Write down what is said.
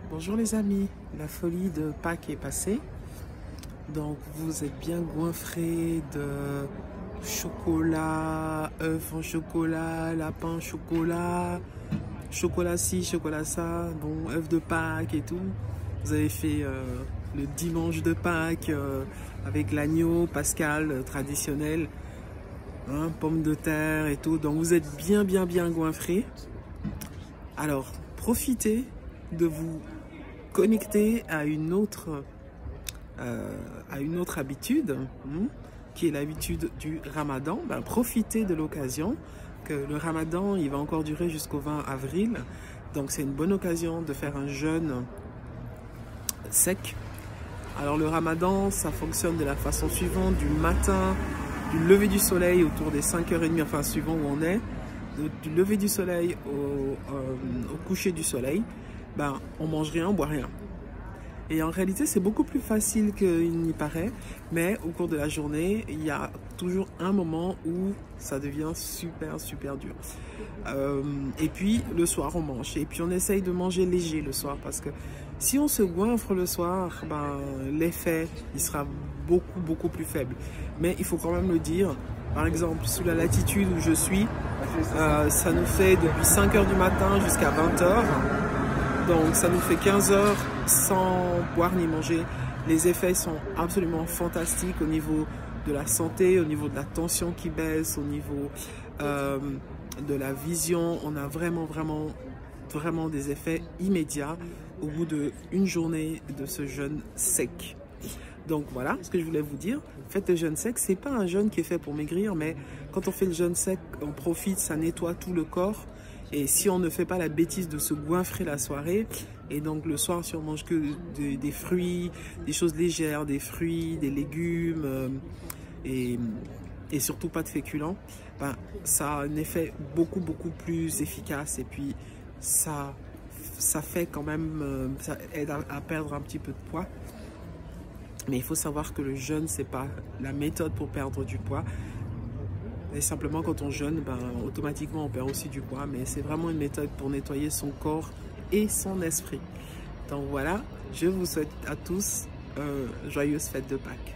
Bonjour les amis, la folie de Pâques est passée. Donc vous êtes bien goinfrés de chocolat, œufs en chocolat, lapin en chocolat, chocolat ci, chocolat ça, bon, œufs de Pâques et tout. Vous avez fait le dimanche de Pâques avec l'agneau pascal traditionnel, hein, pommes de terre et tout. Donc vous êtes bien goinfrés. Alors profitez de vous connecter à une autre habitude, qui est l'habitude du Ramadan. Ben, profitez de l'occasion que le Ramadan il va encore durer jusqu'au 20 avril, donc c'est une bonne occasion de faire un jeûne sec. Alors le Ramadan, ça fonctionne de la façon suivante: du matin, du lever du soleil autour des 5h30, enfin suivant où on est, du lever du soleil au coucher du soleil, ben, on mange rien, on boit rien. Et en réalité, c'est beaucoup plus facile qu'il n'y paraît, mais au cours de la journée, il y a toujours un moment où ça devient super dur. Et puis, le soir, on mange. Et puis, on essaye de manger léger le soir, parce que si on se goinfre le soir, ben, l'effet, il sera beaucoup plus faible. Mais il faut quand même le dire. Par exemple, sous la latitude où je suis, ça nous fait depuis 5h du matin jusqu'à 20h. Donc ça nous fait 15 heures sans boire ni manger. Les effets sont absolument fantastiques au niveau de la santé, au niveau de la tension qui baisse, au niveau de la vision. On a vraiment des effets immédiats au bout d'une journée de ce jeûne sec. Donc voilà ce que je voulais vous dire. Faites le jeûne sec, c'est pas un jeûne qui est fait pour maigrir, mais quand on fait le jeûne sec, on profite, ça nettoie tout le corps. Et si on ne fait pas la bêtise de se goinfrer la soirée, et donc le soir si on mange que des fruits, des choses légères, des fruits, des légumes, et surtout pas de féculents, ben, ça a un effet beaucoup plus efficace. Et puis ça fait quand même, ça aide à perdre un petit peu de poids. Mais il faut savoir que le jeûne, c'est pas la méthode pour perdre du poids. Et simplement, quand on jeûne, ben, automatiquement, on perd aussi du poids. Mais c'est vraiment une méthode pour nettoyer son corps et son esprit. Donc voilà, je vous souhaite à tous joyeuses fêtes de Pâques.